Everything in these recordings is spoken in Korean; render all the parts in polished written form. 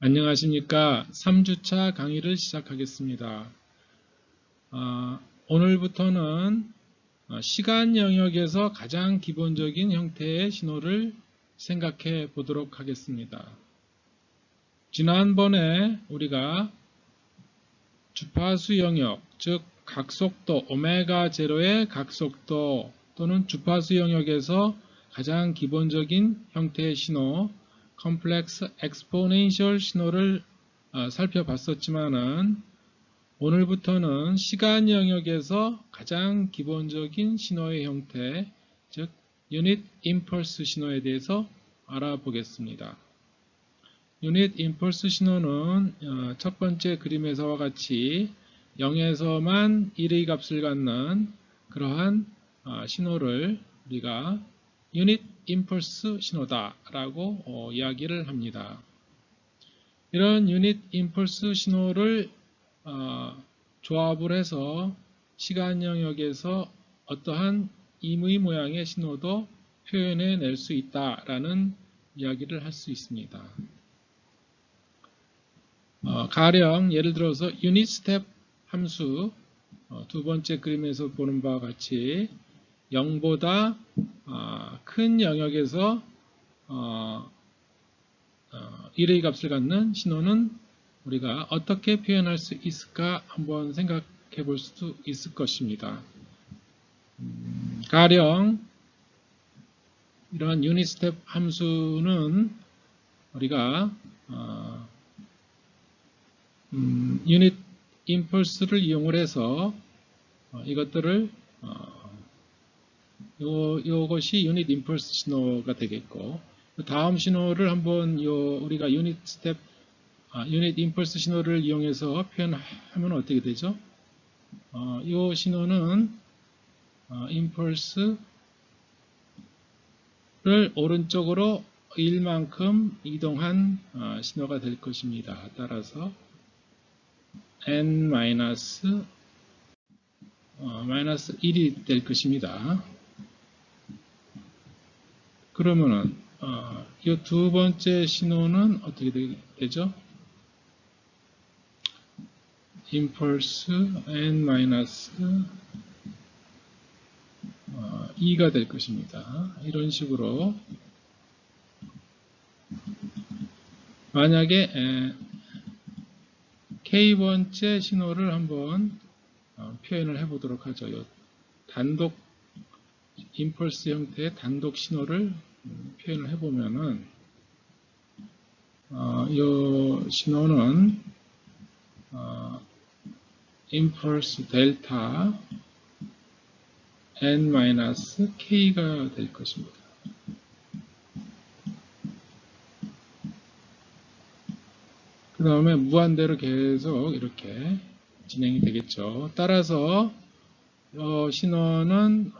안녕하십니까. 3주차 강의를 시작하겠습니다. 오늘부터는 시간 영역에서 가장 기본적인 형태의 신호를 생각해 보도록 하겠습니다. 지난번에 우리가 주파수 영역, 즉 각속도 오메가 제로의 각속도 또는 주파수 영역에서 가장 기본적인 형태의 신호 컴플렉스 엑스포넨셜 신호를 살펴봤었지만은 오늘부터는 시간 영역에서 가장 기본적인 신호의 형태, 즉 유닛 임펄스 신호에 대해서 알아보겠습니다. 유닛 임펄스 신호는 첫 번째 그림에서와 같이 0에서만 1의 값을 갖는 그러한 신호를 우리가 유닛 임펄스 신호다라고 이야기를 합니다. 이런 유닛 임펄스 신호를 조합을 해서 시간 영역에서 어떠한 임의 모양의 신호도 표현해 낼 수 있다라는 이야기를 할 수 있습니다. 가령 예를 들어서 유닛 스텝 함수 두 번째 그림에서 보는 바와 같이 0보다 큰 영역에서 1의 값을 갖는 신호는 우리가 어떻게 표현할 수 있을까 한번 생각해 볼 수도 있을 것입니다. 가령 이러한 유닛 스텝 함수는 우리가 유닛 임펄스를 이용을 해서 이것들을 요것이 유닛 임펄스 신호가 되겠고, 다음 신호를 한번 우리가 유닛 임펄스 신호를 이용해서 표현하면 어떻게 되죠? 요 신호는 임펄스를 오른쪽으로 1만큼 이동한 신호가 될 것입니다. 따라서 n-1이 될 것입니다. 그러면은 이 두 번째 신호는 어떻게 되죠? 임펄스 n-2가 될 것입니다. 이런 식으로 만약에 K번째 신호를 한번 표현을 해 보도록 하죠. 요 단독 임펄스 형태의 단독 신호를 표현을 해보면은 이 신호는 임펄스 델타 n-k가 될 것입니다. 그 다음에 무한대로 계속 이렇게 진행이 되겠죠. 따라서 신호는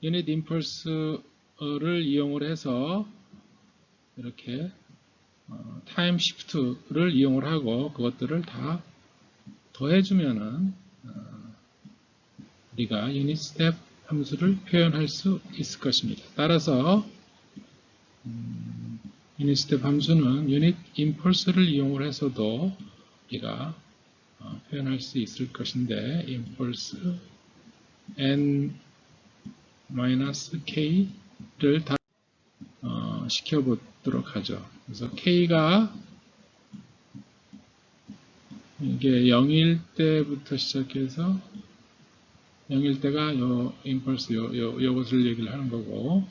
유닛 임펄스를 이용을 해서 이렇게 타임 시프트를 이용을 하고 그것들을 다 더해주면은 우리가 유닛 스텝 함수를 표현할 수 있을 것입니다. 따라서 유닛 스텝 함수는 유닛 임펄스를 이용을 해서도 우리가 표현할 수 있을 것인데, 임펄스 n-k를 다 시켜보도록 하죠. 그래서 k가 이게 0일 때부터 시작해서 0일 때가 요 임펄스 요것을 얘기를 하는 거고,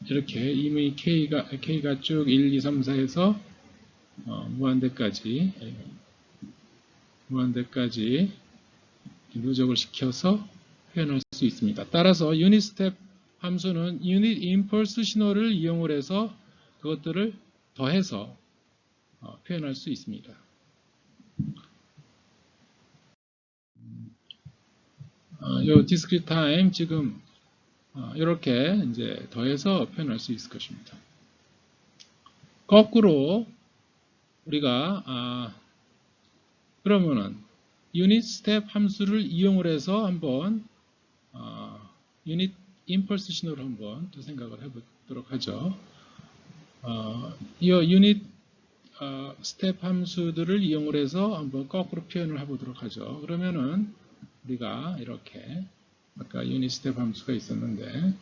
이렇게 이미 k가 쭉 1, 2, 3, 4에서 무한대까지 누적을 시켜서 표현할 수 있습니다. 따라서 유닛 스텝 함수는 유닛 임펄스 신호를 이용을 해서 그것들을 더해서 표현할 수 있습니다. 요 디스크리트 타임 지금 이렇게 이제 더해서 표현할 수 있을 것입니다. 거꾸로 우리가 그러면은 유닛 스텝 함수를 이용을 해서 한번 유닛 임펄스 신호를 한번 또 생각을 해보도록 하죠. 이 유닛 스텝 함수들을 이용을 해서 한번 거꾸로 표현을 해보도록 하죠. 그러면은 우리가 이렇게 아까 유닛 스텝 함수가 있었는데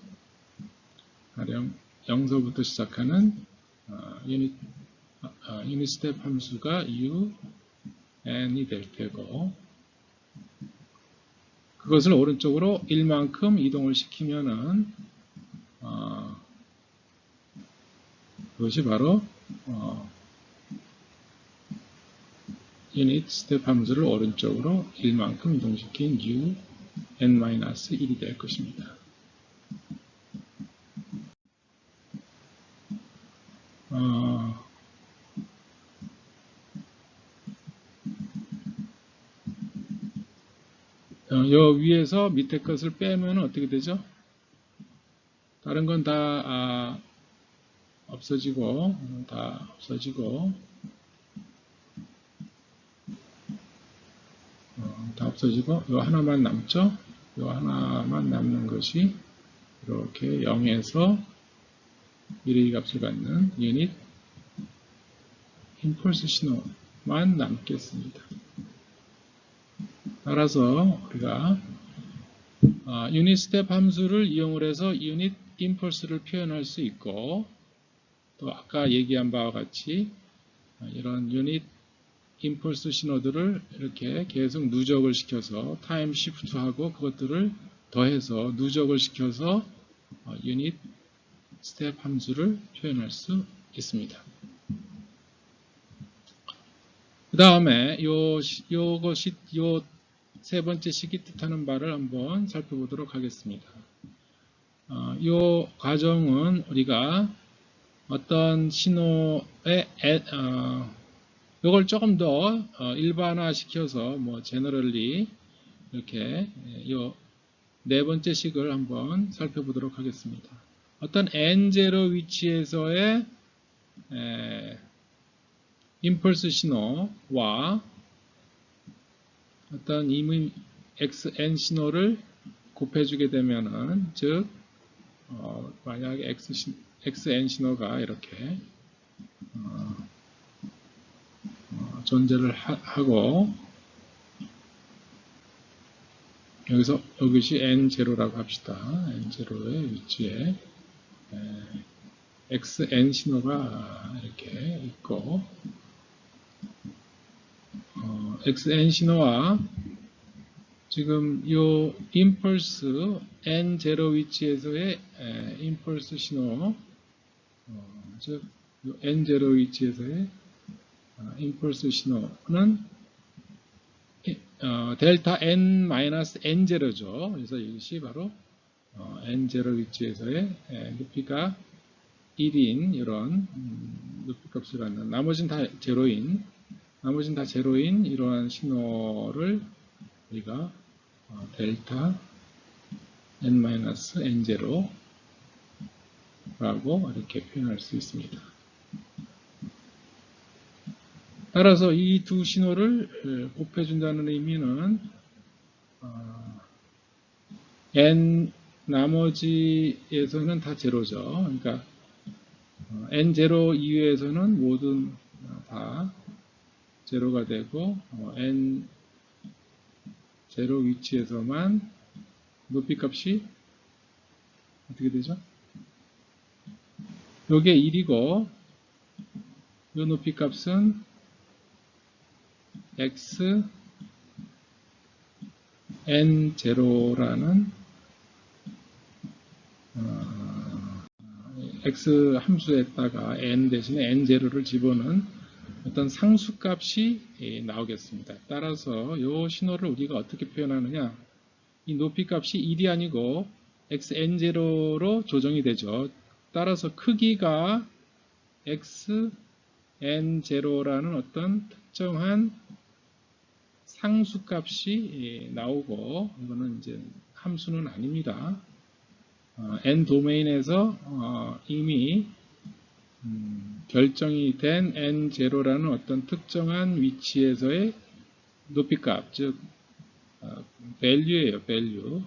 가령 0서부터 시작하는 유닛 스텝 함수가 u, n이 될 테고 그것을 오른쪽으로 1만큼 이동을 시키면은 그것이 바로 유닛 스텝 함수를 오른쪽으로 1만큼 이동시킨 u, n-1이 될 것입니다. 요 위에서 밑에 것을 빼면 어떻게 되죠? 다른 건 다 없어지고 요 하나만 남죠? 요 하나만 남는 것이 이렇게 0에서 1의 값을 갖는 유닛 임펄스 신호만 남겠습니다. 따라서 우리가 유닛 스텝 함수를 이용을 해서 유닛 임펄스를 표현할 수 있고 또 아까 얘기한 바와 같이 이런 유닛 임펄스 신호들을 이렇게 계속 누적을 시켜서 타임 시프트하고 그것들을 더해서 누적을 시켜서 유닛 스텝 함수를 표현할 수 있습니다. 그 다음에 요것이 요 세 번째 식이 뜻하는 바를 한번 살펴보도록 하겠습니다. 요 과정은 우리가 어떤 신호의 이걸 조금 더 일반화 시켜서 뭐 제너럴리 이렇게 요 네 번째 식을 한번 살펴보도록 하겠습니다. 어떤 n0 위치에서의 임펄스 신호와 어떤 이미 xn 신호를 곱해주게 되면은 즉 만약에 xn 신호가 이렇게 존재를 하고 여기서 이것이 n0라고 합시다. n0의 위치에 xn 신호가 이렇게 있고 xn 신호와 지금 이 임펄스 n0 위치에서의 임펄스 신호 즉 n0 위치에서의 임펄스 신호는 델타 n-n0죠. 그래서 이것이 바로 n0 위치에서의 높이가 1인 이런 높이값을 갖는 나머지는 다 제로인 이러한 신호를 우리가 델타 n-n0라고 이렇게 표현할 수 있습니다. 따라서 이 두 신호를 곱해준다는 의미는 n 나머지에서는 다 제로죠. 그러니까 n0 이외에서는 모든 다 제로가 되고 n0 위치에서만 높이값이 어떻게 되죠? 요게 1이고 요 높이값은 x n0라는 x 함수에다가 n 대신에 n0를 집어넣은 어떤 상수값이 나오겠습니다. 따라서 이 신호를 우리가 어떻게 표현하느냐? 이 높이값이 1이 아니고 xn0로 조정이 되죠. 따라서 크기가 xn0라는 어떤 특정한 상수값이 나오고 이거는 이제 함수는 아닙니다. n 도메인에서 이미 결정이 된 n0라는 어떤 특정한 위치에서의 높이값, 즉 value예요, value.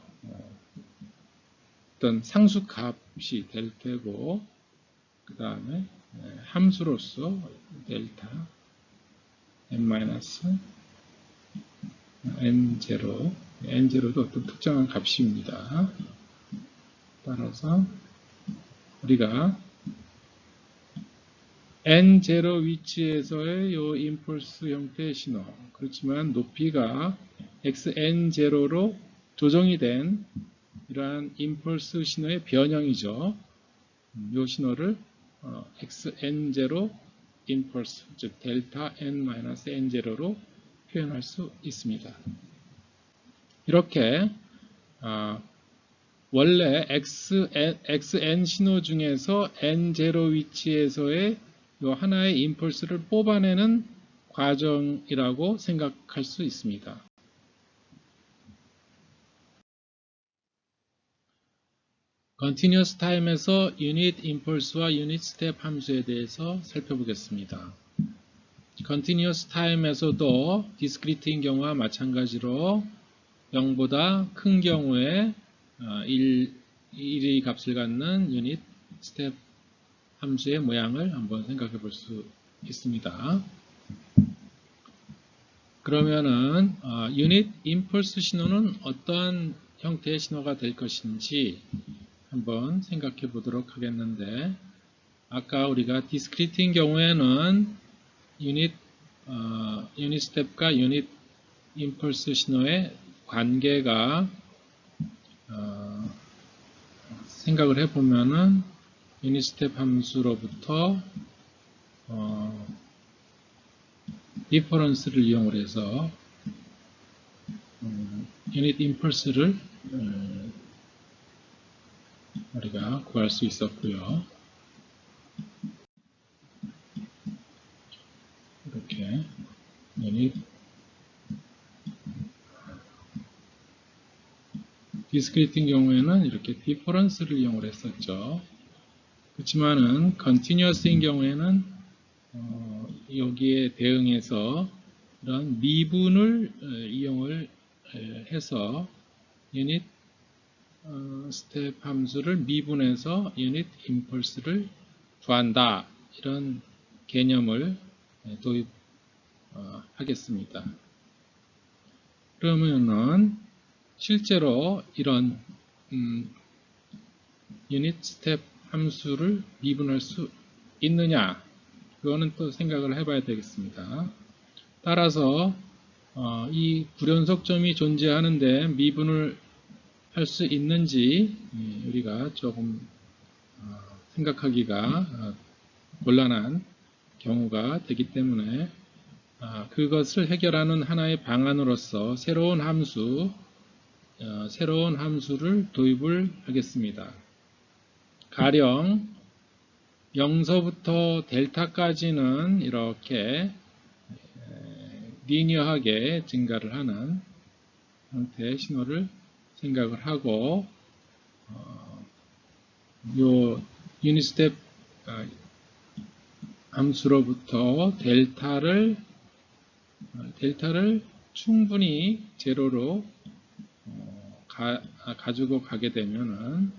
어떤 상수값이 될 테고 그 다음에 함수로서 델타 n-n0, n0도 어떤 특정한 값입니다. 따라서 우리가 n0 위치에서의 이 임펄스 형태의 신호, 그렇지만 높이가 xn0로 조정이 된 이러한 임펄스 신호의 변형이죠. 이 신호를 xn0 임펄스, 즉 델타 n-n0로 표현할 수 있습니다. 이렇게 원래 xn 신호 중에서 n0 위치에서의 이 하나의 임펄스를 뽑아내는 과정이라고 생각할 수 있습니다. Continuous Time에서 Unit Impulse와 Unit Step 함수에 대해서 살펴보겠습니다. Continuous Time에서도 Discrete인 경우와 마찬가지로 0보다 큰 경우에 1의 값을 갖는 Unit Step 함수의 모양을 한번 생각해 볼 수 있습니다. 그러면은 Unit Impulse 신호는 어떠한 형태의 신호가 될 것인지 한번 생각해 보도록 하겠는데, 아까 우리가 디스크리트인 경우에는 유닛 스텝과 유닛 임펄스 신호의 관계가 생각을 해보면은 유닛 스텝 함수로부터 디퍼런스를 이용을 해서 유닛 임펄스를 우리가 구할 수 있었고요. 이렇게 유닛 디스크리트인 경우에는 이렇게 디퍼런스를 이용을 했었죠. 그렇지만은 컨티뉴어스인 경우에는 여기에 대응해서 이런 미분을 이용을 해서 유닛 스텝 함수를 미분해서 유닛 임펄스를 구한다, 이런 개념을 도입하겠습니다. 그러면은 실제로 이런 유닛 스텝 함수를 미분할 수 있느냐, 그거는 또 생각을 해봐야 되겠습니다. 따라서 이 불연속점이 존재하는데 미분을 할 수 있는지 우리가 조금 생각하기가 곤란한 경우가 되기 때문에 그것을 해결하는 하나의 방안으로서 새로운 함수를 도입을 하겠습니다. 가령 0서부터 델타까지는 이렇게 리니어하게 증가를 하는 형태의 신호를 생각을 하고, 요 유닛 스텝 함수로부터 델타를 충분히 제로로 가지고 가게 되면은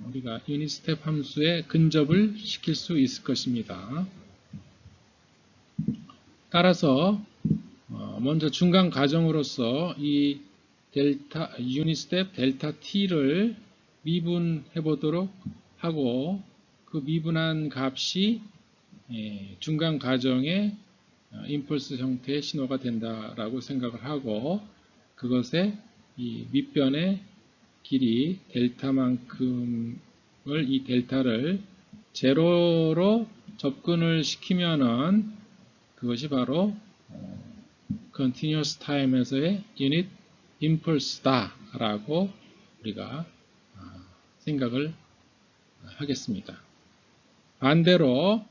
우리가 유닛 스텝 함수에 근접을 시킬 수 있을 것입니다. 따라서 먼저 중간 과정으로서 이 유닛 스텝 델타 t를 미분해 보도록 하고, 그 미분한 값이 중간 과정의 임펄스 형태의 신호가 된다라고 생각을 하고, 그것의 이 밑변의 길이 델타만큼을, 이 델타를 제로로 접근을 시키면은 그것이 바로 Continuous Time에서의 유닛 임펄스다 라고 우리가 생각을 하겠습니다. 반대로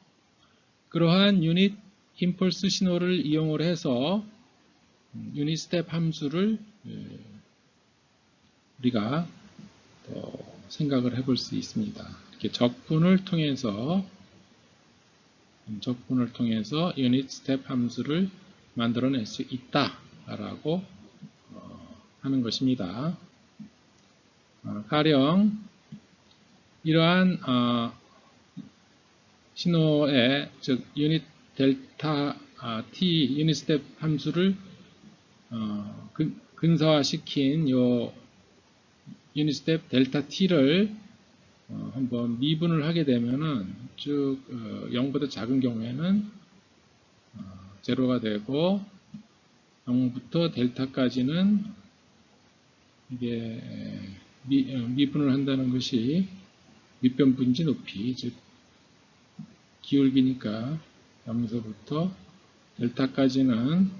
그러한 유닛 임펄스 신호를 이용을 해서 유닛 스텝 함수를 우리가 또 생각을 해볼 수 있습니다. 이렇게 적분을 통해서 유닛 스텝 함수를 만들어낼 수 있다라고 하는 것입니다. 가령 이러한 신호의 즉 유닛 델타 t 유닛 스텝 함수를 근사화시킨 요 유닛 스텝 델타 t를 한번 미분을 하게 되면은 쭉 0보다 작은 경우에는 제로가 되고 0부터 델타까지는 이게 미분을 한다는 것이 밑변분지 높이, 즉 기울기니까 0에서부터 델타까지는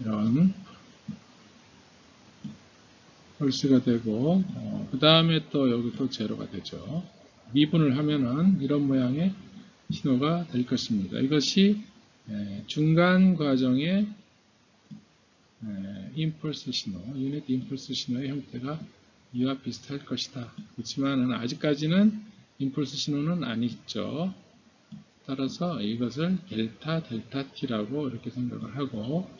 이런 홀수가 되고 그 다음에 또 여기 또 제로가 되죠. 미분을 하면은 이런 모양의 신호가 될 것입니다. 이것이 중간 과정의 임펄스 신호, 유닛 임펄스 신호의 형태가 이와 비슷할 것이다. 그렇지만 아직까지는 임펄스 신호는 아니죠. 따라서 이것을 델타 t라고 이렇게 생각을 하고,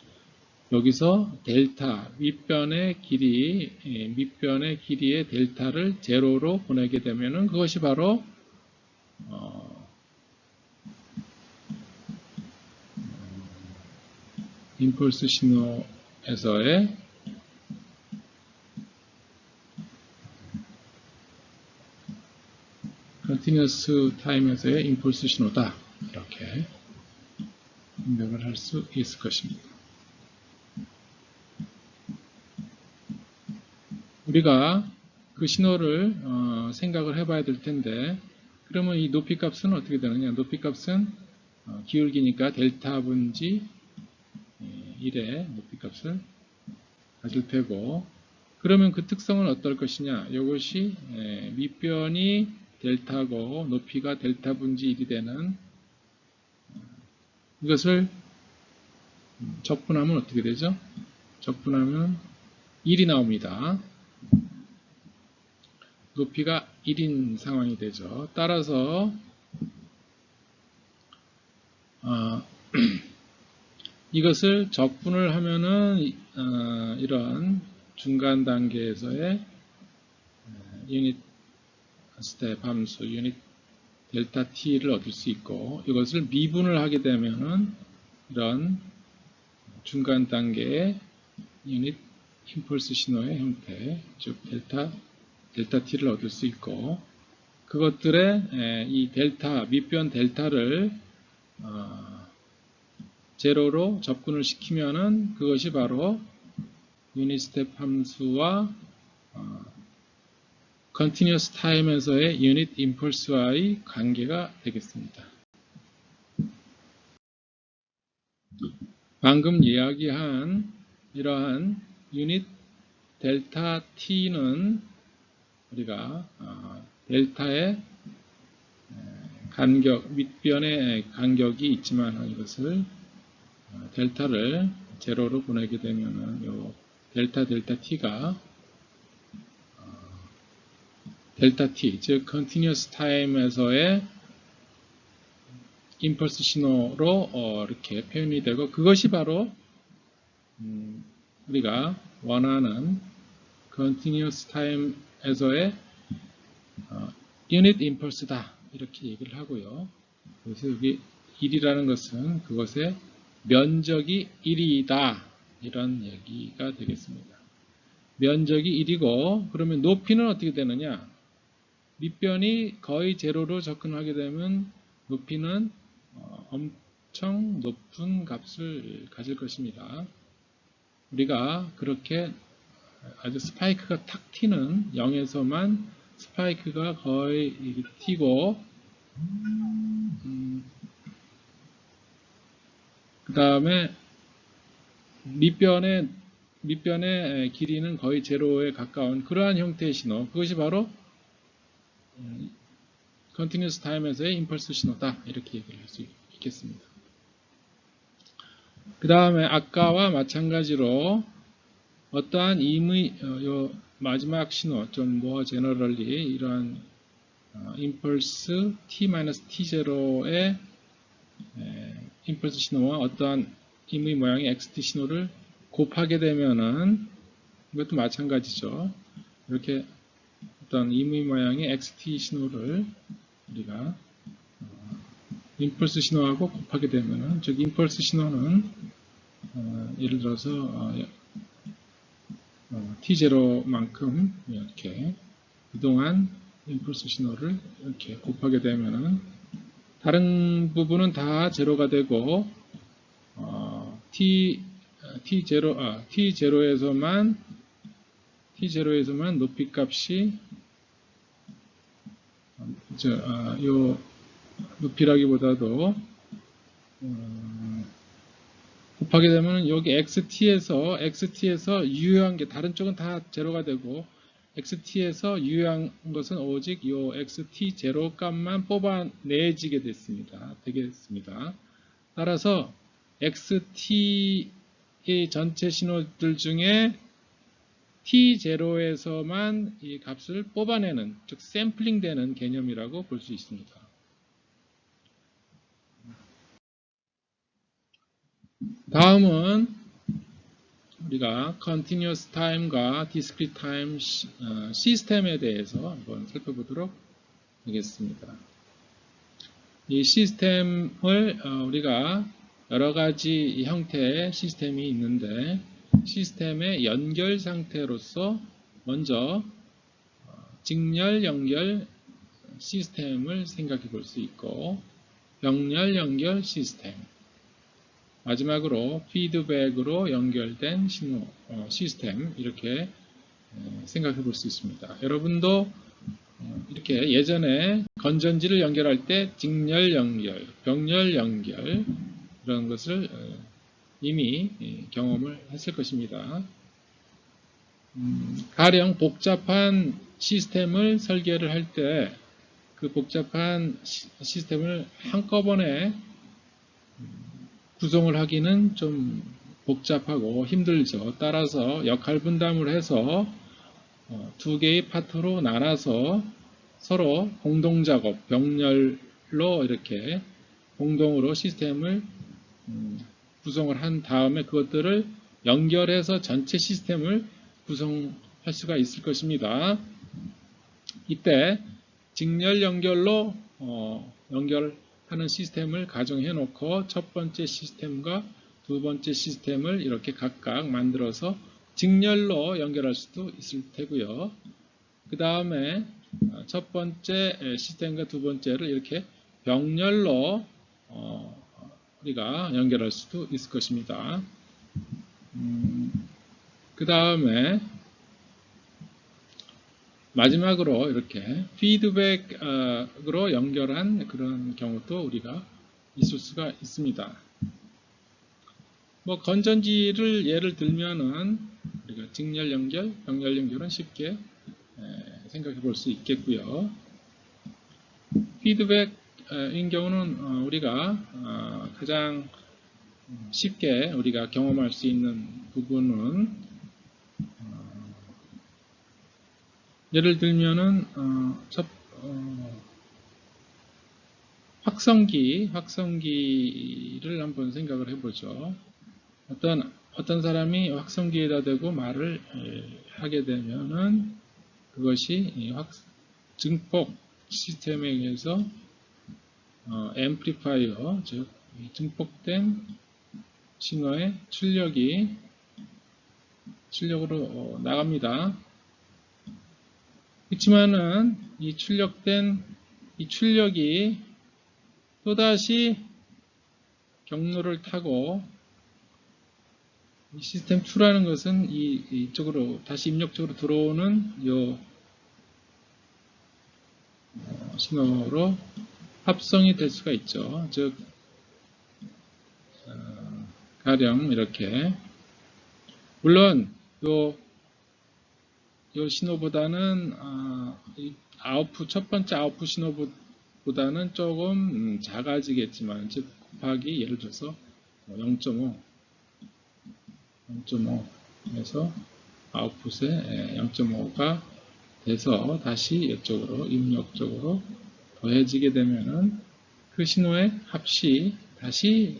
여기서 델타 밑변의 길이의 델타를 제로로 보내게 되면은 그것이 바로 임펄스 신호에서의 컨티뉴어스 타임에서의 임펄스 신호다. 이렇게 생각을 할 수 있을 것입니다. 우리가 그 신호를 생각을 해봐야 될 텐데, 그러면 이 높이 값은 어떻게 되느냐? 높이 값은 기울기니까 델타 분지 1의 높이 값을 가질 테고, 그러면 그 특성은 어떨 것이냐? 이것이 밑변이 델타고 높이가 델타 분지 1이 되는 이것을 적분하면 어떻게 되죠? 적분하면 1이 나옵니다. 높이가 1인 상황이 되죠. 따라서 이것을 적분을 하면은 이런 중간 단계에서의 유닛 스텝 함수, 유닛 델타 t를 얻을 수 있고, 이것을 미분을 하게 되면은 이런 중간 단계의 유닛 임펄스 신호의 형태, 즉 델타 t를 얻을 수 있고, 그것들의 이 델타, 밑변 델타를 제로로 접근을 시키면은 그것이 바로 유닛 스텝 함수와 컨티뉴어스 타임에서의 유닛 임펄스와의 관계가 되겠습니다. 방금 이야기한 이러한 유닛 델타 t는 우리가 델타의 간격, 밑변의 간격이 있지만 이것을 델타를 제로로 보내게 되면은 요 델타 t가 델타 t, 즉 컨티뉴어스 타임에서의 임펄스 신호로 이렇게 표현이 되고, 그것이 바로 우리가 원하는 컨티뉴어스 타임에서의 유닛 임펄스다, 이렇게 얘기를 하고요. 그래서 여기 1이라는 것은 그것의 면적이 1이다, 이런 얘기가 되겠습니다. 면적이 1이고, 그러면 높이는 어떻게 되느냐? 밑변이 거의 제로로 접근하게 되면 높이는 엄청 높은 값을 가질 것입니다. 우리가 그렇게 아주 스파이크가 탁 튀는 0에서만 스파이크가 거의 튀고, 그 다음에 밑변의 길이는 거의 제로에 가까운 그러한 형태의 신호, 그것이 바로 컨티뉴어스 타임에서의 임펄스 신호다, 이렇게 얘기를 할 수 있겠습니다. 그 다음에 아까와 마찬가지로 어떠한 요 마지막 신호, 좀 more generally 이러한 임펄스 t-t0의 임펄스 신호와 어떠한 임의 모양의 xt 신호를 곱하게 되면은 이것도 마찬가지죠. 이렇게 어떤 임의 모양의 xt 신호를 우리가 임펄스 신호하고 곱하게 되면은, 즉 임펄스 신호는 예를 들어서 t0만큼 이렇게 그동안 임펄스 신호를 이렇게 곱하게 되면은 다른 부분은 다 제로가 되고 t0에서만 높이 값이 요 높이라기보다도 곱하게 되면 여기 xt에서 유효한 게 다른 쪽은 다 제로가 되고 xt에서 유효한 것은 오직 요 xt 제로 값만 뽑아내지게 되겠습니다. 따라서 xt의 전체 신호들 중에 t0에서만 이 값을 뽑아내는, 즉 샘플링 되는 개념이라고 볼 수 있습니다. 다음은 우리가 continuous time과 discrete time 시스템에 대해서 한번 살펴보도록 하겠습니다. 이 시스템을 우리가 여러 가지 형태의 시스템이 있는데, 시스템의 연결 상태로서 먼저 직렬 연결 시스템을 생각해 볼 수 있고, 병렬 연결 시스템, 마지막으로 피드백으로 연결된 신호 시스템, 이렇게 생각해 볼 수 있습니다. 여러분도 이렇게 예전에 건전지를 연결할 때 직렬 연결, 병렬 연결 이런 것을 이미 경험을 했을 것입니다. 가령 복잡한 시스템을 설계를 할 때 그 복잡한 시스템을 한꺼번에 구성을 하기는 좀 복잡하고 힘들죠. 따라서 역할 분담을 해서 두 개의 파트로 나눠서 서로 공동작업, 병렬로 이렇게 공동으로 시스템을 구성을 한 다음에 그것들을 연결해서 전체 시스템을 구성할 수가 있을 것입니다. 이때 직렬 연결로 연결하는 시스템을 가정해 놓고 첫 번째 시스템과 두 번째 시스템을 이렇게 각각 만들어서 직렬로 연결할 수도 있을 테고요. 그 다음에 첫 번째 시스템과 두 번째를 이렇게 병렬로 우리가 연결할 수도 있을 것입니다. 그 다음에 마지막으로 이렇게 피드백으로 연결한 그런 경우도 우리가 있을 수가 있습니다. 뭐 건전지를 예를 들면은 우리가 직렬 연결, 병렬 연결은 쉽게 생각해 볼 수 있겠고요. 피드백인 경우는 우리가 가장 쉽게 우리가 경험할 수 있는 부분은 예를 들면은 확성기를 한번 생각을 해보죠. 어떤 사람이 확성기에다 대고 말을 하게 되면은 그것이 증폭 시스템에 의해서 앰플리파이어, 즉 증폭된 신호의 출력으로 나갑니다. 그렇지만은 이 출력이 또다시 경로를 타고 이 시스템 2라는 것은 이쪽으로 다시 입력적으로 들어오는 이 신호로 합성이 될 수가 있죠. 즉 가령 이렇게, 물론 이 신호보다는 첫 번째 아웃풋 신호보다는 조금 작아지겠지만, 즉 곱하기 예를 들어서 0.5에서 아웃풋에 0.5가 돼서 다시 이쪽으로 입력적으로 더해지게 되면은 그 신호의 합이 다시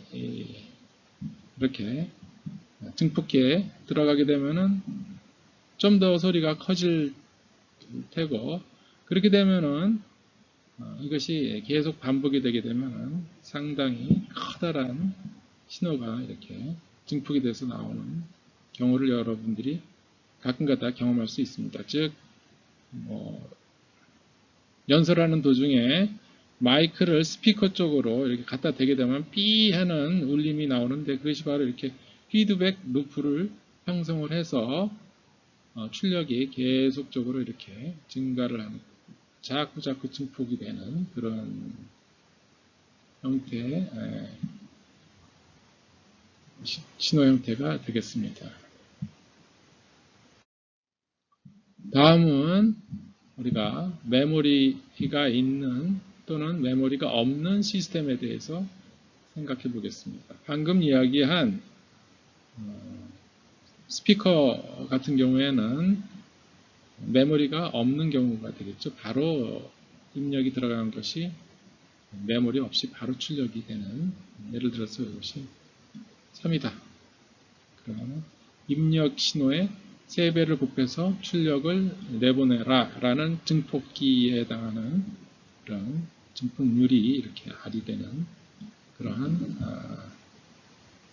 이렇게 증폭기에 들어가게 되면은 좀 더 소리가 커질 테고, 그렇게 되면은 이것이 계속 반복이 되게 되면은 상당히 커다란 신호가 이렇게 증폭이 돼서 나오는 경우를 여러분들이 가끔가다 경험할 수 있습니다. 즉, 연설하는 도중에 마이크를 스피커 쪽으로 이렇게 갖다 대게 되면 삐 하는 울림이 나오는데, 그것이 바로 이렇게 피드백 루프를 형성을 해서 출력이 계속적으로 이렇게 증가를 하는, 자꾸 증폭이 되는 그런 형태의 신호 형태가 되겠습니다. 다음은 우리가 메모리가 있는 또는 메모리가 없는 시스템에 대해서 생각해 보겠습니다. 방금 이야기한 스피커 같은 경우에는 메모리가 없는 경우가 되겠죠. 바로 입력이 들어가는 것이 메모리 없이 바로 출력이 되는, 예를 들어서 이것이 3이다. 그러면 입력 신호에 3배를 곱해서 출력을 내보내라 라는 증폭기에 해당하는 그런 증폭률이 이렇게 R이 되는 그러한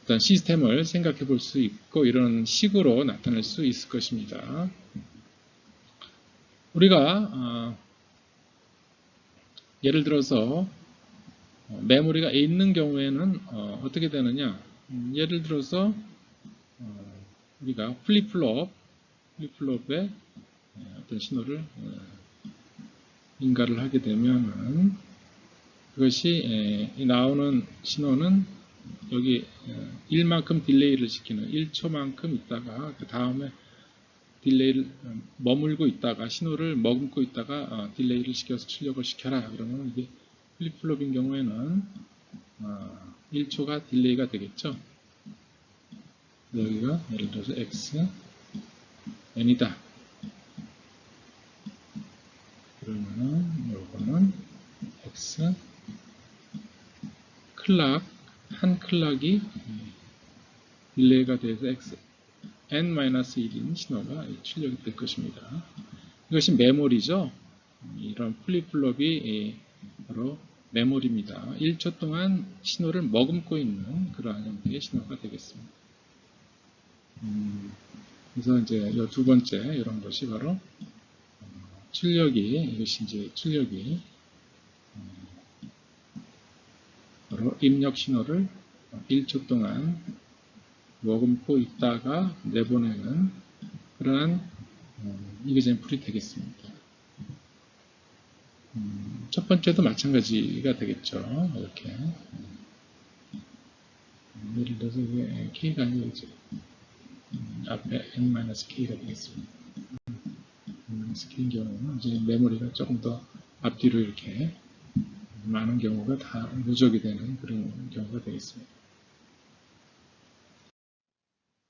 어떤 시스템을 생각해 볼 수 있고, 이런 식으로 나타낼 수 있을 것입니다. 우리가 예를 들어서 메모리가 있는 경우에는 어떻게 되느냐, 예를 들어서 우리가 플립플롭에 어떤 신호를 인가를 하게 되면은 그것이 나오는 신호는 여기 1만큼 딜레이를 시키는, 1초만큼 있다가 그 다음에 딜레이를 머물고 있다가 신호를 머금고 있다가 딜레이를 시켜서 출력을 시켜라. 그러면 이게 플립플롭인 경우에는 1초가 딜레이가 되겠죠. 여기가 예를 들어서 x n이다. 그러면은 요거는 x 클락, 한 클락이 딜레이가 돼서 x n-1인 신호가 출력이 될 것입니다. 이것이 메모리죠. 이런 플립플롭이 바로 메모리입니다. 1초 동안 신호를 머금고 있는 그러한 형태의 신호가 되겠습니다. 그래서 이제 이 두 번째 이런 것이 바로 이것이 이제 출력이 바로 입력 신호를 1초 동안 머금고 있다가 내보내는 그러한 이그젠플이 되겠습니다. 첫 번째도 마찬가지가 되겠죠. 이렇게 예를 들어서 이게 k가 아니고 이제 앞에 n-k가 되겠습니다. n-k인 경우는 이제 메모리가 조금 더 앞뒤로 이렇게 많은 경우가 다 누적이 되는 그런 경우가 되겠습니다.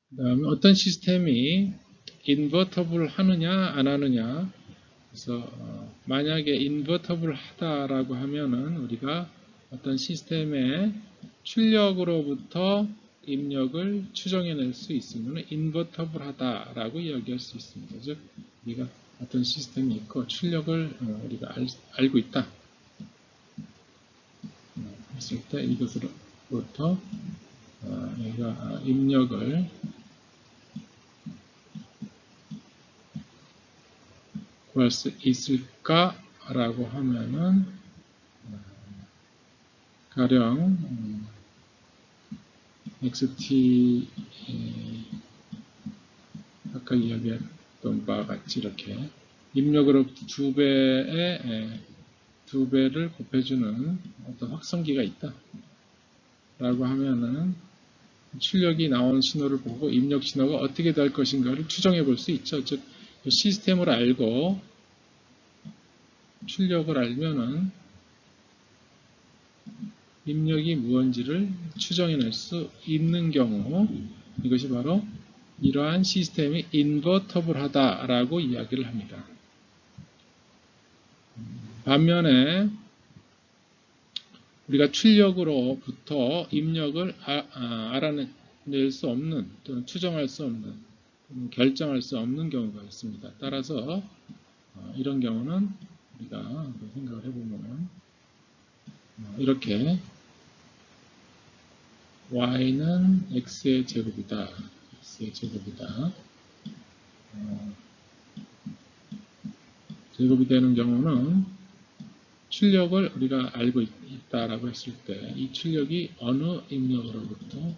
그 다음에 어떤 시스템이 인버터블 하느냐 안 하느냐, 그래서 만약에 인버터블 하다라고 하면은 우리가 어떤 시스템의 출력으로부터 입력을 추정해낼 수 있으면 인버터블 하다라고 이야기할 수 있습니다. 즉 우리가 어떤 시스템이 있고 출력을 우리가 알고 있다 했을 때 이것으로부터 얘가 입력을 구할 수 있을까라고 하면은 가령 xt 아까 이야기했던 바와 같이 이렇게 입력으로부터 2배를 곱해주는 어떤 확성기가 있다 라고 하면은 출력이 나오는 신호를 보고 입력 신호가 어떻게 될 것인가를 추정해 볼 수 있죠. 즉 시스템을 알고 출력을 알면은 입력이 무언지를 추정해낼 수 있는 경우, 이것이 바로 이러한 시스템이 인버터블하다라고 이야기를 합니다. 반면에 우리가 출력으로부터 입력을 알아낼 수 없는 또는 추정할 수 없는 또는 결정할 수 없는 경우가 있습니다. 따라서 이런 경우는 우리가 생각을 해보면 이렇게 y는 x의 제곱이다. x의 제곱이다. 제곱이 되는 경우는 출력을 우리가 알고 있다라고 했을 때 이 출력이 어느 입력으로부터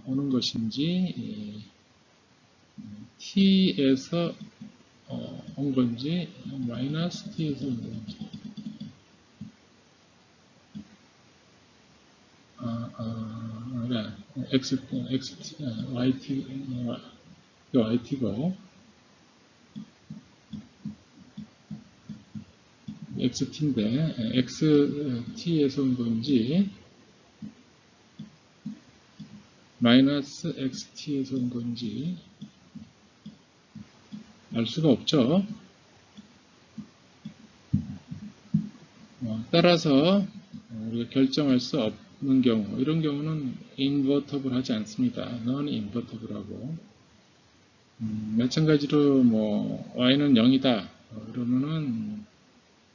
오는 것인지 t에서 온 건지 마이너스 t에서 온 건지 yt고 xt인데 xt에서 온 건지 마이너스 xt에서 온 건지 알 수가 없죠. 따라서 우리가 결정할 수 없는 경우, 이런 경우는 인버터블 하지 않습니다. non-invertible 하고 마찬가지로 y는 0이다 그러면은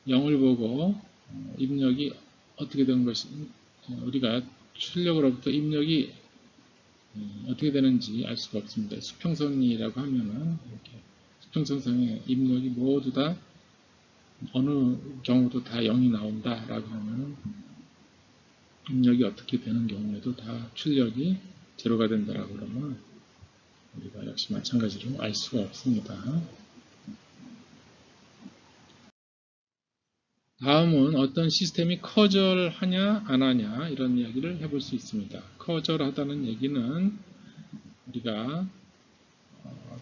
0을 보고 입력이 어떻게 된 것이 우리가 출력으로부터 입력이 어떻게 되는지 알 수가 없습니다. 수평선이라고 하면은 이렇게 수평선상에 입력이 모두 다 어느 경우도 다 0이 나온다라고 하면은 입력이 어떻게 되는 경우에도 다 출력이 제로가 된다라고 그러면 우리가 역시 마찬가지로 알 수가 없습니다. 다음은 어떤 시스템이 커절하냐 안 하냐 이런 이야기를 해볼 수 있습니다. 커절하다는 얘기는 우리가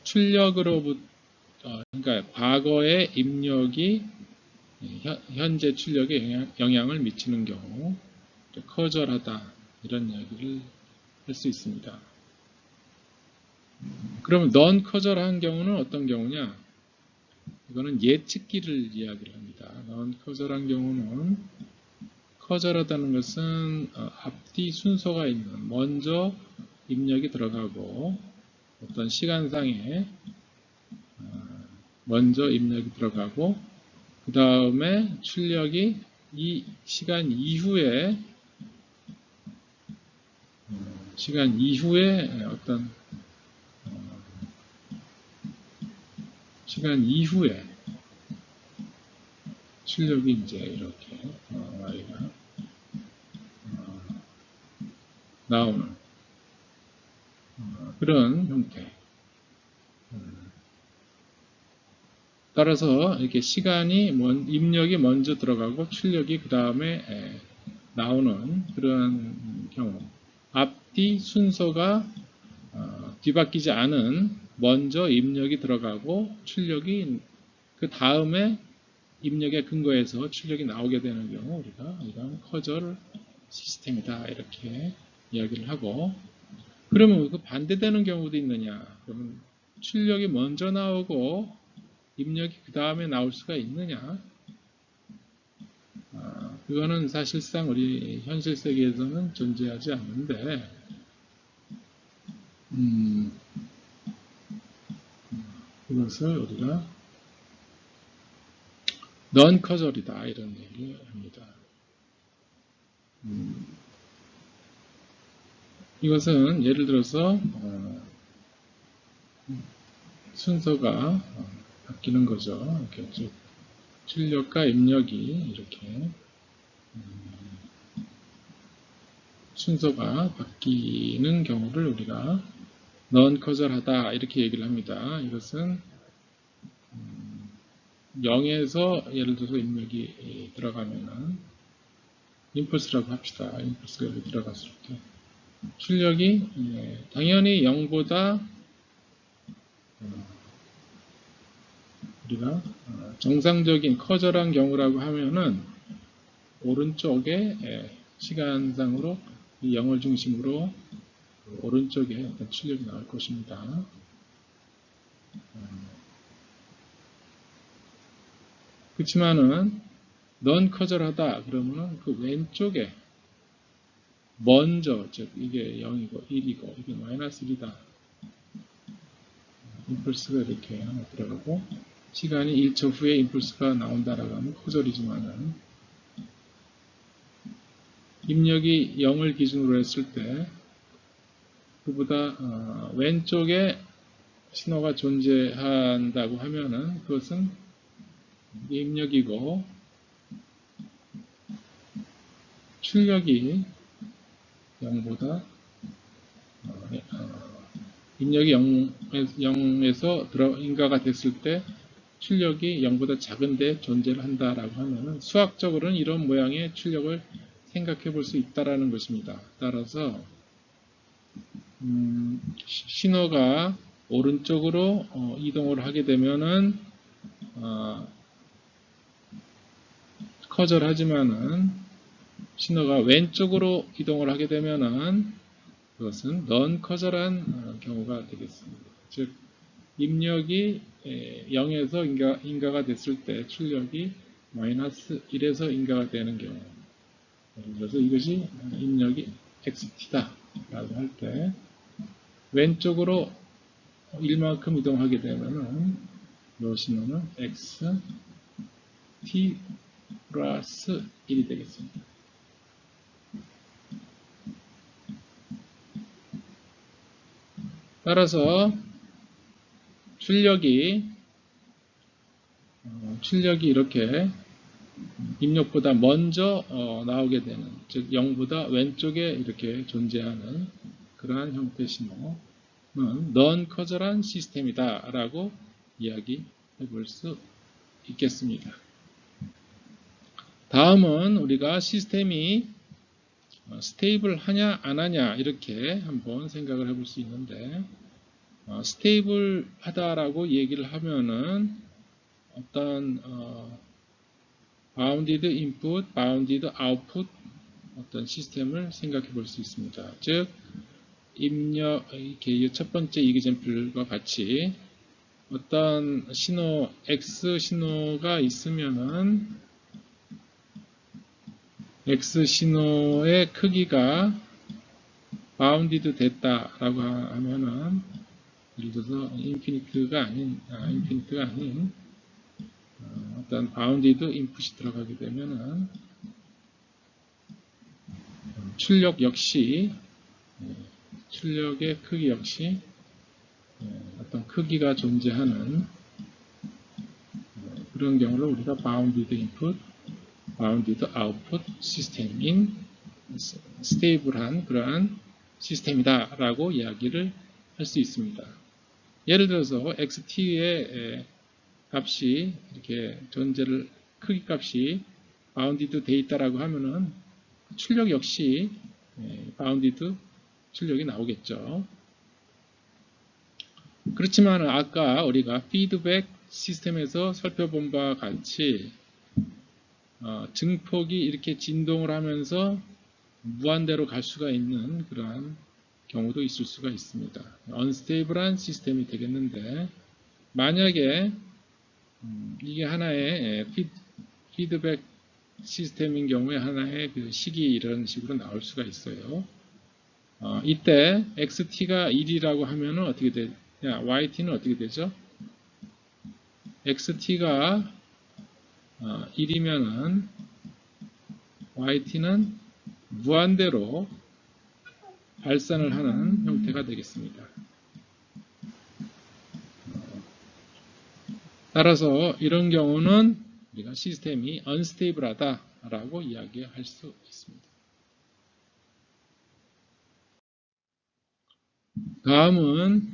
출력으로부터 그러니까 과거의 입력이 현재 출력에 영향을 미치는 경우 커절하다 이런 이야기를 할 수 있습니다. 그러면 넌 커절한 경우는 어떤 경우냐? 이거는 예측기를 이야기를 합니다. 넌 커절한 경우는 커절하다는 것은 앞뒤 순서가 있는 먼저 입력이 들어가고 어떤 시간상에 먼저 입력이 들어가고 그 다음에 출력이 이 시간 이후에 어떤 시간 이후에 출력이 이제 이렇게 y가 나오는 그런 형태. 따라서 이렇게 시간이 입력이 먼저 들어가고 출력이 그 다음에 나오는 그런 경우. 앞뒤 순서가 뒤바뀌지 않은 먼저 입력이 들어가고 출력이 그 다음에 입력에 근거해서 출력이 나오게 되는 경우 우리가 이런 커절 시스템이다 이렇게 이야기를 하고 그러면 그 반대되는 경우도 있느냐? 그러면 출력이 먼저 나오고 입력이 그 다음에 나올 수가 있느냐? 그거는 사실상 우리 현실 세계에서는 존재하지 않는데 이것을 우리가 non-causal이다 이런 얘기를 합니다. 이것은 예를 들어서 순서가 바뀌는 거죠. 이렇게 출력과 입력이 이렇게 순서가 바뀌는 경우를 우리가 non-causal하다 이렇게 얘기를 합니다. 이것은 0에서 예를 들어서 입력이 들어가면은 임펄스라고 합시다. 임펄스가 여기 들어갔을 때 출력이 당연히 0보다 우리가 정상적인 커절한 경우라고 하면은 오른쪽에 시간상으로 이 0을 중심으로 오른쪽에 어떤 출력이 나올 것입니다. 그렇지만은 넌 커절하다 그러면은 그 왼쪽에 먼저 즉 이게 0이고 1이고 이게 마이너스 1이다. 임펄스가 이렇게 들어가고 시간이 1초 후에 임펄스가 나온다라고 하면 코절이지만은 입력이 0을 기준으로 했을 때 그보다 왼쪽에 신호가 존재한다고 하면은 그것은 입력이고 출력이 0보다 입력이 0에서 인가가 됐을 때 출력이 0보다 작은데 존재를 한다라고 하면은 수학적으로는 이런 모양의 출력을 생각해 볼 수 있다라는 것입니다. 따라서 신호가 오른쪽으로 이동을 하게 되면은 커절하지만은 신호가 왼쪽으로 이동을 하게 되면은 그것은 넌 커절한 경우가 되겠습니다. 즉 입력이 0에서 인가가 됐을 때 출력이 마이너스 1에서 인가가 되는 경우. 그래서 이것이 입력이 XT다 라고 할 때 왼쪽으로 1만큼 이동하게 되면은 이 신호는 XT 플러스 1이 되겠습니다. 따라서 출력이 이렇게 입력보다 먼저 나오게 되는, 즉 0보다 왼쪽에 이렇게 존재하는 그러한 형태의 신호는 넌-커절한 시스템이다 라고 이야기해 볼 수 있겠습니다. 다음은 우리가 시스템이 스테이블 하냐 안 하냐 이렇게 한번 생각을 해볼 수 있는데, 스테이블 하다라고 얘기를 하면은 어떤 bounded input, bounded output 어떤 시스템을 생각해 볼 수 있습니다. 즉 입력, 이렇게 첫 번째 이그젬플과 같이 어떤 신호 X 신호가 있으면은 X 신호의 크기가 bounded 됐다라고 하면은 예를 들어서 인피니트가 아닌 어떤 bounded input이 들어가게 되면은 출력 역시 출력의 크기 역시 어떤 크기가 존재하는 그런 경우를 우리가 bounded input, bounded output 시스템인 스테이블한 그러한 시스템이다 라고 이야기를 할 수 있습니다. 예를 들어서 xt의 값이 이렇게 존재를 크기 값이 bounded 돼 있다라고 하면은 출력 역시 bounded 출력이 나오겠죠. 그렇지만 아까 우리가 피드백 시스템에서 살펴본 바와 같이 증폭이 이렇게 진동을 하면서 무한대로 갈 수가 있는 그러한 경우도 있을 수가 있습니다. 언스테이블한 시스템이 되겠는데, 만약에 이게 하나의 피드백 시스템인 경우에 하나의 그 식이 이런 식으로 나올 수가 있어요. 이때 xt가 1이라고 하면은 어떻게 되냐? yt는 어떻게 되죠? xt가 1이면은 yt는 무한대로 발산을 하는 형태가 되겠습니다. 따라서 이런 경우는 우리가 시스템이 unstable하다라고 이야기할 수 있습니다. 다음은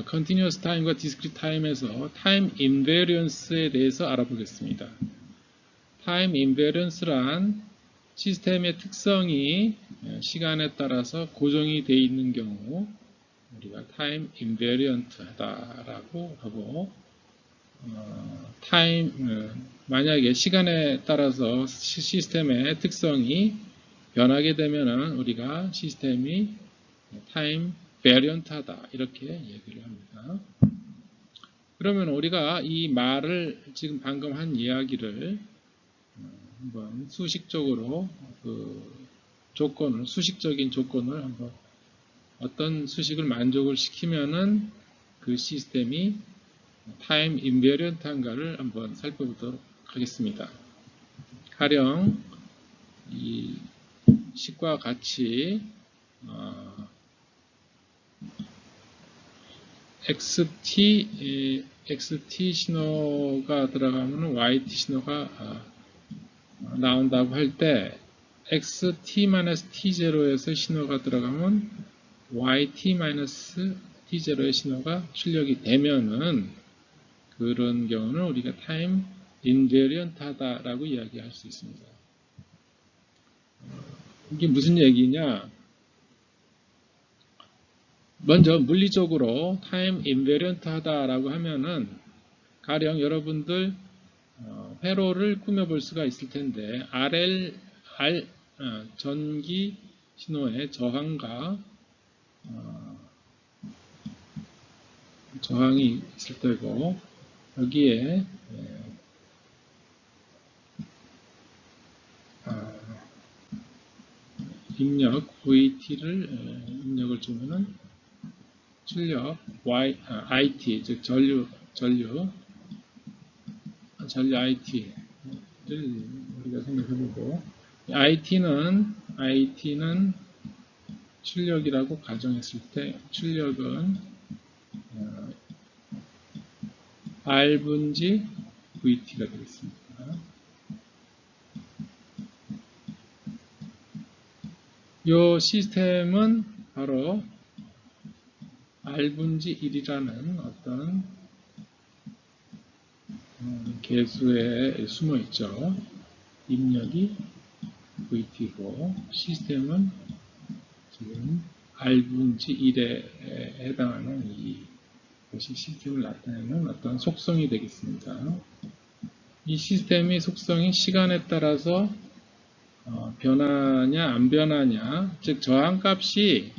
continuous time과 discrete time에서 time invariance에 대해서 알아보겠습니다. time invariance란 시스템의 특성이 시간에 따라서 고정이 되어 있는 경우 우리가 time invariant 하다라고 하고, 만약에 시간에 따라서 시스템의 특성이 변하게 되면은 우리가 시스템이 time variant 하다 이렇게 얘기를 합니다. 그러면 우리가 이 말을 지금 방금 한 이야기를 한번 수식적으로 수식적인 조건을 한번 어떤 수식을 만족을 시키면은 그 시스템이 타임 인베리언트한가를 한번 살펴보도록 하겠습니다. 가령 이 식과 같이 XT 신호가 들어가면 YT 신호가 나온다고 할 때 XT-T0에서 신호가 들어가면 YT-T0의 신호가 출력이 되면은 그런 경우는 우리가 타임 인베리언트하다라고 이야기할 수 있습니다. 이게 무슨 얘기냐? 먼저 물리적으로 타임 인베리언트하다라고 하면은 가령 여러분들 회로를 꾸며볼 수가 있을 텐데 전기 신호의 저항과 저항이 있을 때고 여기에 입력 VT를 입력을 주면은 출력 IT 즉 전류 IT를 우리가 생각해보고 IT는 출력이라고 가정했을 때 출력은 R분지 VT가 되겠습니다. 이 시스템은 바로 R분지 1이라는 어떤 개수에 숨어 있죠. 입력이 VT고 시스템은 지금 R분지 1에 해당하는 이것이 시스템을 나타내는 어떤 속성이 되겠습니다. 이 시스템의 속성이 시간에 따라서 변하냐 안 변하냐, 즉 저항값이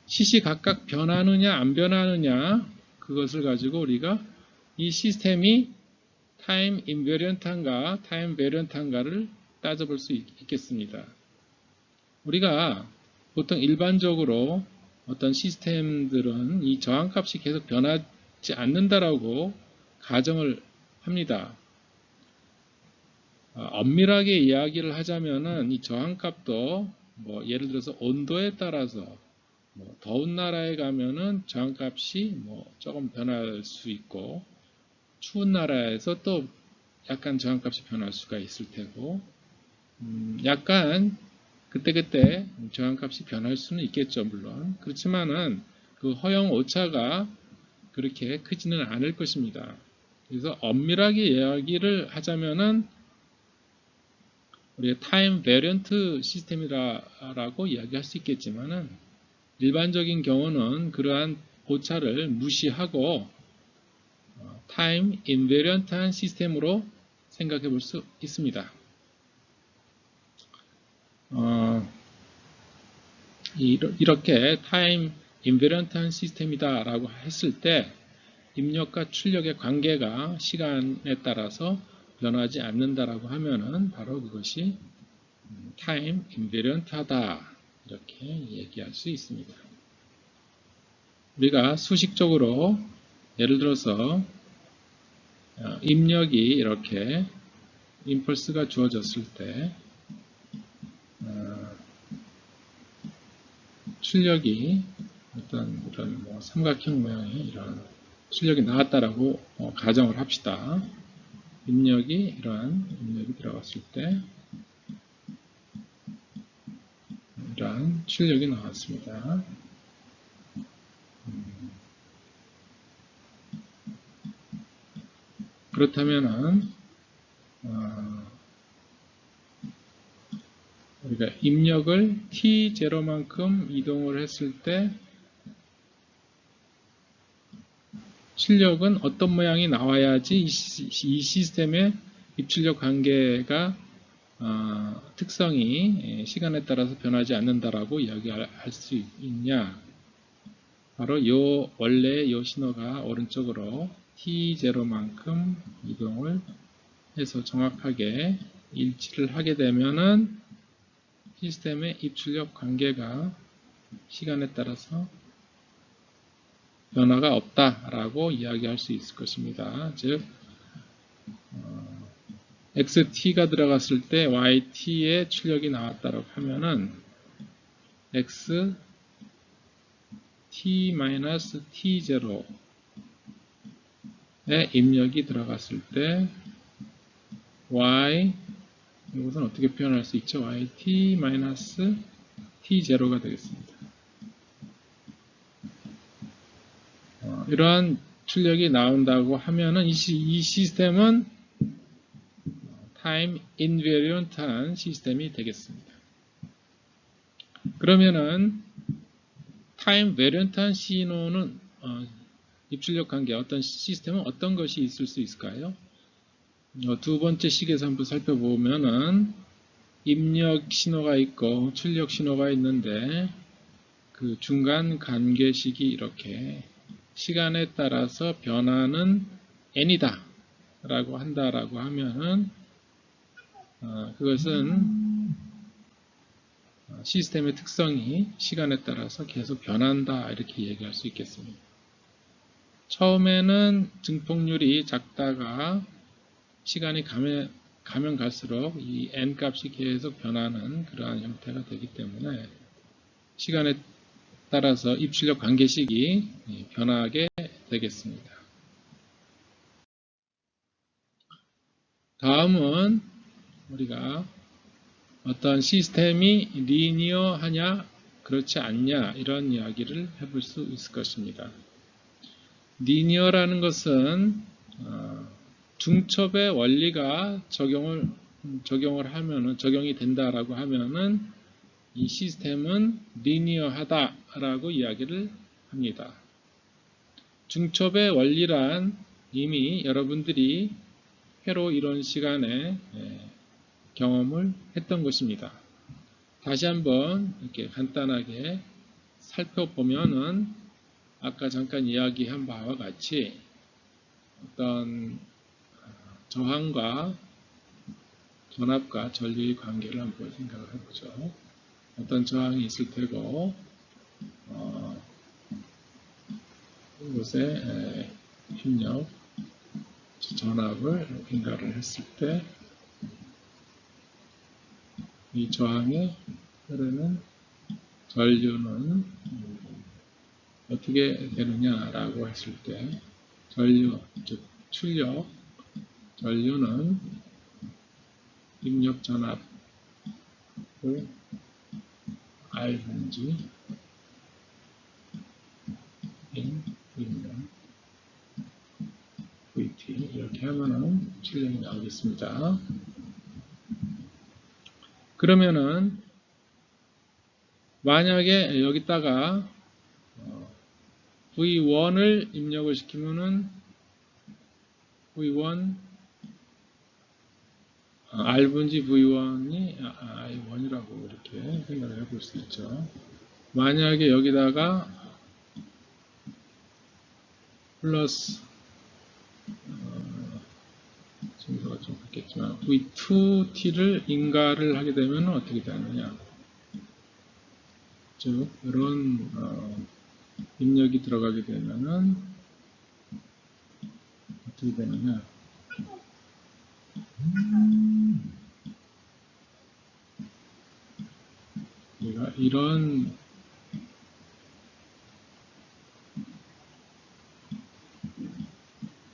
시시각각 변하느냐 안 변하느냐, 그것을 가지고 우리가 이 시스템이 타임 인베리언트한가 타임 베리언트한가를 따져볼 수 있겠습니다. 우리가 보통 일반적으로 어떤 시스템들은 이 저항값이 계속 변하지 않는다라고 가정을 합니다. 엄밀하게 이야기를 하자면은 이 저항값도 예를 들어서 온도에 따라서 더운 나라에 가면은 저항값이 조금 변할 수 있고 추운 나라에서 또 약간 저항값이 변할 수가 있을 테고 약간 그때그때 저항값이 변할 수는 있겠죠. 물론 그렇지만은 그 허용 오차가 그렇게 크지는 않을 것입니다. 그래서 엄밀하게 이야기를 하자면은 우리가 타임 베리언트 시스템이라고 이야기할 수 있겠지만은 일반적인 경우는 그러한 오차를 무시하고 타임 인베리언트한 시스템으로 생각해 볼 수 있습니다. 이렇게 타임 인베리언트한 시스템이다 라고 했을 때 입력과 출력의 관계가 시간에 따라서 변하지 않는다라고 하면은 바로 그것이 타임 인베리언트하다 이렇게 얘기할 수 있습니다. 우리가 수식적으로 예를 들어서 입력이 이렇게 임펄스가 주어졌을 때 출력이 어떤 이런 삼각형 모양의 이런 출력이 나왔다라고 가정을 합시다. 이러한 입력이 들어갔을 때 이러한 출력이 나왔습니다. 그렇다면은 우리가 입력을 T0만큼 이동을 했을 때 출력은 어떤 모양이 나와야지 이 시스템의 입출력 관계가 특성이 시간에 따라서 변하지 않는다라고 이야기할 수 있냐? 바로 원래 이 신호가 오른쪽으로 T0만큼 이동을 해서 정확하게 일치를 하게 되면은 시스템의 입출력 관계가 시간에 따라서 변화가 없다라고 이야기할 수 있을 것입니다. 즉 xt가 들어갔을 때 yt의 출력이 나왔다고 하면은 xt-t0의 입력이 들어갔을 때 y 이것은 어떻게 표현할 수 있죠? yt-t0가 되겠습니다. 이러한 출력이 나온다고 하면은 이 시스템은 타임 인베리언트한 시스템이 되겠습니다. 그러면은 타임 베리언트한 신호는 입출력 관계 어떤 시스템은 어떤 것이 있을 수 있을까요? 두 번째 식에서 한번 살펴보면은 입력 신호가 있고 출력 신호가 있는데 그 중간 관계식이 이렇게 시간에 따라서 변화는 n이다 라고 한다라고 하면은 그것은 시스템의 특성이 시간에 따라서 계속 변한다 이렇게 얘기할 수 있겠습니다. 처음에는 증폭률이 작다가 시간이 가면 갈수록 이 n 값이 계속 변하는 그러한 형태가 되기 때문에 시간에 따라서 입출력 관계식이 변하게 되겠습니다. 다음은 우리가 어떤 시스템이 리니어하냐 그렇지 않냐 이런 이야기를 해볼 수 있을 것입니다. 리니어라는 것은 중첩의 원리가 적용이 된다라고 하면은 이 시스템은 리니어하다라고 이야기를 합니다. 중첩의 원리란 이미 여러분들이 회로 이론 시간에 경험을 했던 것입니다. 다시 한번 이렇게 간단하게 살펴보면은 아까 잠깐 이야기한 바와 같이 어떤 저항과 전압과 전류의 관계를 한번 생각을 해보죠. 어떤 저항이 있을 테고 이곳에 힘력, 전압을 인가를 했을 때 이 저항에 흐르는 전류는 어떻게 되느냐라고 했을 때 전류, 즉 출력, 전류는 입력 전압을 R분지 입력 VT 이렇게 하면은 출력이 나오겠습니다. 그러면은 만약에 여기다가 V1을 입력을 시키면은 V1 R분지 V1이 I1이라고 이렇게 생각을 해볼 수 있죠. 만약에 여기다가 플러스 정도가 좀 바뀌겠지만 V2T를 인가를 하게 되면 어떻게 되느냐. 즉 이런 입력이 들어가게 되면은 어떻게 되느냐. 우리가 이런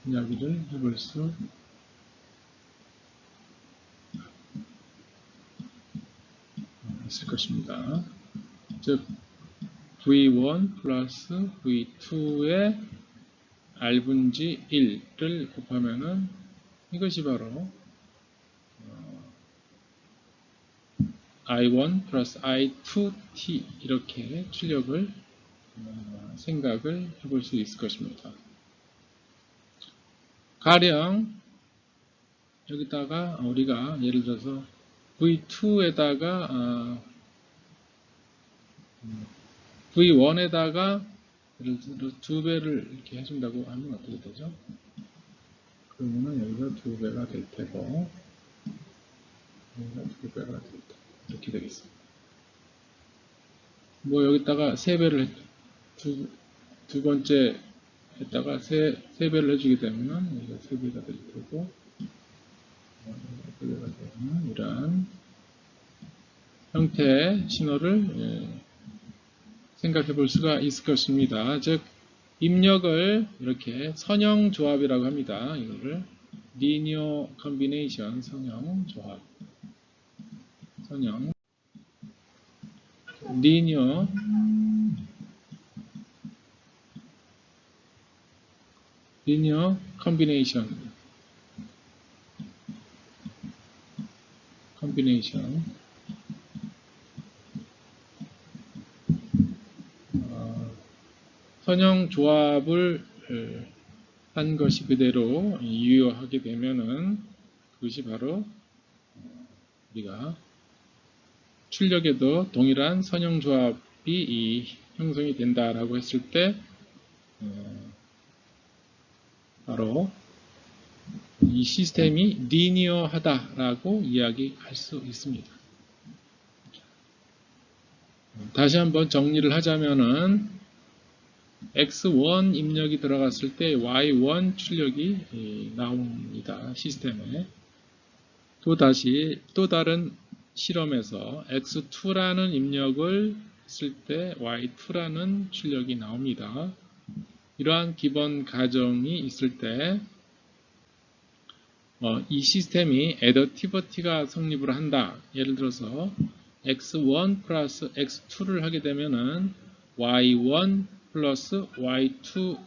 이야기를 해볼 수 있을 것입니다. 즉 V1 플러스 V2의 R분지 1를 곱하면은 이것이 바로 I1 플러스 I2T 이렇게 출력을 생각을 해볼 수 있을 것입니다. 가령 여기다가 우리가 예를 들어서 V2에다가 V1에다가 예를 들어 2배를 이렇게 해준다고 하면 어떻게 되죠? 그러면은 여기가 2배가 될 테고 여기가 2배가 될 테고 이렇게 되겠습니다. 뭐 여기다가 3배를 두 번째 했다가 세 배를 해주게 되면 이거 세 배가 될 거고, 세 배가 되면 이러한 형태의 신호를 생각해 볼 수가 있을 것입니다. 즉, 입력을 이렇게 선형 조합이라고 합니다. 이거를 linear combination, 선형 조합, 선형 linear combination, 선형 조합을 한 것이 그대로 유효하게 되면은 그것이 바로 우리가 출력에도 동일한 선형 조합이 형성이 된다라고 했을 때 바로 이 시스템이 리니어하다라고 이야기할 수 있습니다. 다시 한번 정리를 하자면은 X1 입력이 들어갔을 때 Y1 출력이 나옵니다. 시스템에. 또다시 또 다른 실험에서 X2라는 입력을 했을 때 Y2라는 출력이 나옵니다. 이러한 기본 가정이 있을 때 이 시스템이 애더티버티가 성립을 한다. 예를 들어서 X1 플러스 X2를 하게 되면은 Y1 플러스 Y2가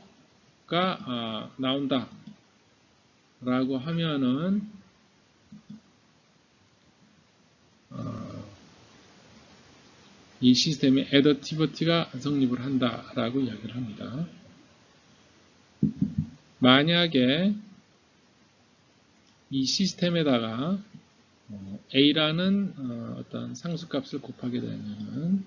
나온다. 라고 하면은 이 시스템의 애더티버티가 성립을 한다라고 이야기를 합니다. 만약에 이 시스템에다가 A라는 어떤 상수값을 곱하게 되면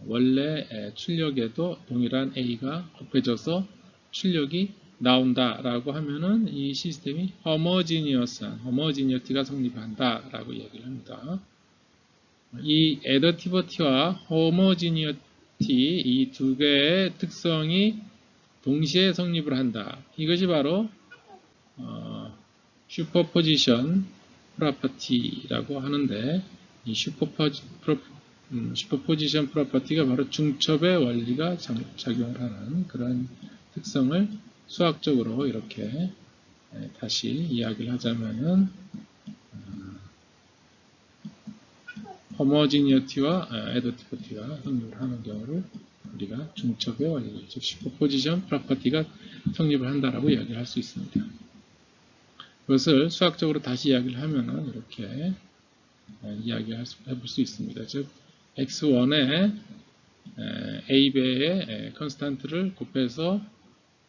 원래 출력에도 동일한 A가 곱해져서 출력이 나온다라고 하면은 이 시스템이 호모지니어티가 성립한다라고 얘기를 합니다. 이 애더티버티와 호모지니어티 이 두 개의 특성이 동시에 성립을 한다. 이것이 바로 슈퍼포지션 프로퍼티라고 하는데 이 슈퍼포지션 프로퍼티가 바로 중첩의 원리가 작용을 하는 그런 특성을 수학적으로 이렇게 다시 이야기를 하자면은 호모지니어티와 애더티버티가 성립을 하는 경우를 우리가 중첩의 원리, 즉 슈퍼포지션 프로퍼티가 성립을 한다라고 이야기를 할 수 있습니다. 그것을 수학적으로 다시 이야기를 하면은 이렇게 이야기해볼 수 있습니다. 즉 x1에 a배의 컨스탄트를 곱해서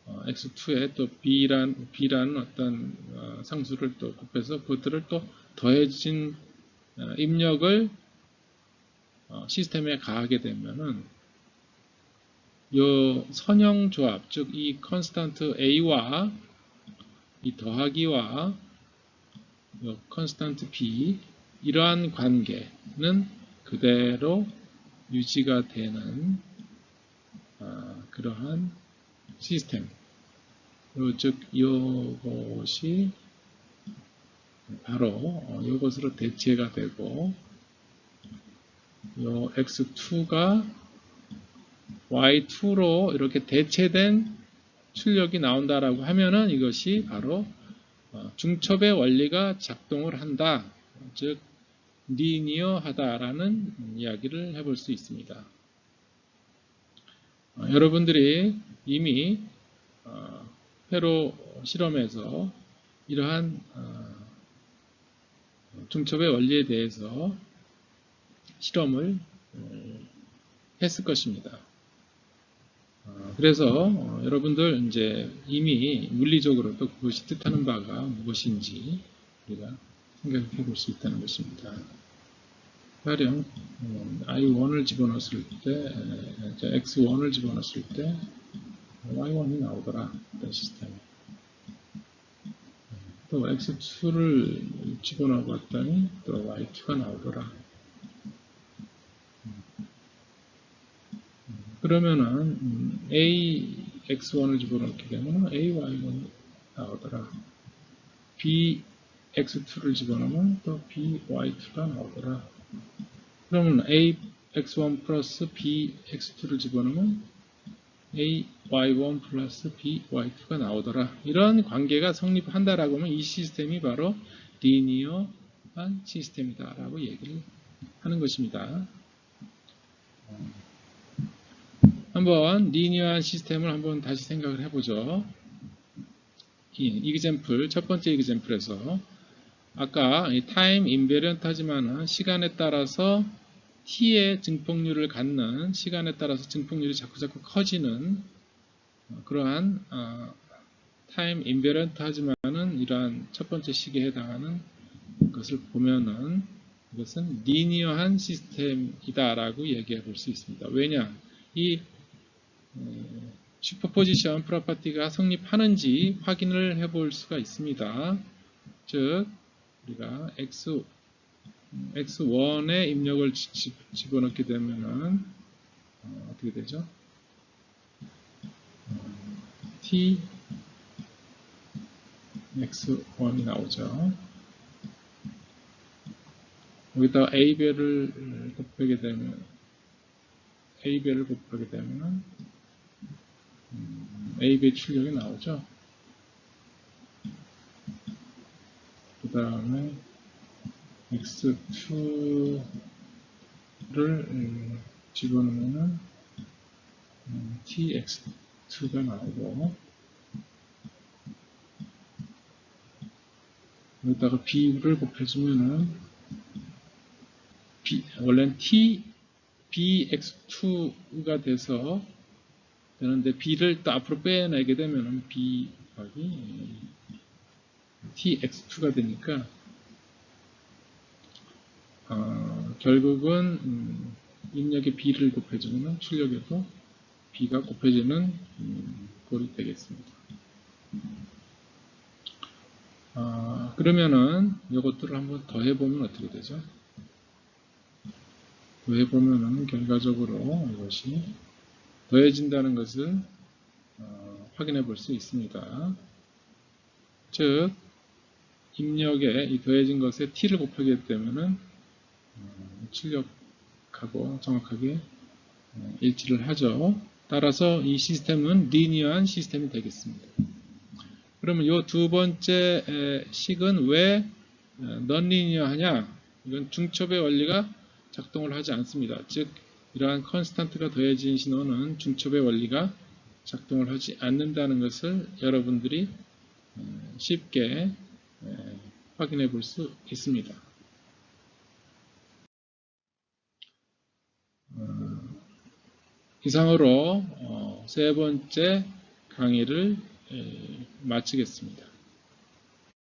x2에 또 b라는 어떤 상수를 또 곱해서 그것들을 또 더해진 입력을 시스템에 가하게 되면은 이 선형 조합, 즉 이 컨스탄트 a와 이 더하기와 이 컨스탄트 b 이러한 관계는 그대로 유지가 되는 그러한 시스템. 즉 이것이 바로 이것으로 대체가 되고 이 x2가 y2로 이렇게 대체된 출력이 나온다라고 하면은 이것이 바로 중첩의 원리가 작동을 한다. 즉 리니어하다라는 이야기를 해볼 수 있습니다. 여러분들이 이미 회로 실험에서 이러한 중첩의 원리에 대해서 실험을 했을 것입니다. 그래서 여러분들 이제 이미 물리적으로도 그것이 뜻하는 바가 무엇인지 우리가 생각해 볼 수 있다는 것입니다. 가령 I1을 집어넣었을 때 X1을 집어넣었을 때 Y1이 나오더라. 어떤 시스템에. 또 X2를 집어넣어 봤더니 또 Y2가 나오더라. 그러면은 AX1을 집어넣게 되면 AY1 나오더라. BX2를 집어넣으면 또 BY2가 나오더라. 그러면 AX1 플러스 BX2를 집어넣으면 AY1 플러스 BY2가 나오더라. 이런 관계가 성립한다라고 하면 이 시스템이 바로 리니어한 시스템이다라고 얘기를 하는 것입니다. 한번 리니어한 시스템을 한번 다시 생각을 해보죠. 이그젬플, 첫 번째 이그젬플에서 아까 타임 인베리언트 하지만 시간에 따라서 t의 증폭률을 갖는, 시간에 따라서 증폭률이 자꾸자꾸 커지는 그러한 타임 인베리언트 하지만은 이러한 첫 번째 시기에 해당하는 것을 보면은 이것은 리니어한 시스템이다라고 얘기해 볼 수 있습니다. 왜냐? 이 슈퍼포지션 프로퍼티가 성립하는지 확인을 해 볼 수가 있습니다. 즉 우리가 x1에 입력을 집어넣게 되면은 어떻게 되죠? t x1이 나오죠. 여기다가 a배를 곱하게 되면 a배 출력이 나오죠. 그 다음에 x2를 집어넣으면 tx2가 나오고 여기다가 b를 곱해주면은 원래는 bx2가 돼서 되는데 b를 또 앞으로 빼내게 되면은 b 곱하기 tx2가 되니까 결국은 입력에 b를 곱해주면 출력에도 b가 곱해지는 꼴이 되겠습니다. 그러면은 이것들을 한번 더해보면 어떻게 되죠? 더해보면은 결과적으로 이것이 더해진다는 것을 확인해 볼 수 있습니다. 즉 입력에 이 더해진 것에 t를 곱하게 되면은 출력하고 정확하게 일치를 하죠. 따라서 이 시스템은 리니어한 시스템이 되겠습니다. 그러면 이 두 번째 식은 왜 넌리니어하냐? 이건 중첩의 원리가 작동을 하지 않습니다. 즉 이러한 컨스탄트가 더해진 신호는 중첩의 원리가 작동을 하지 않는다는 것을 여러분들이 쉽게 확인해 볼 수 있습니다. 이상으로 세 번째 강의를 마치겠습니다.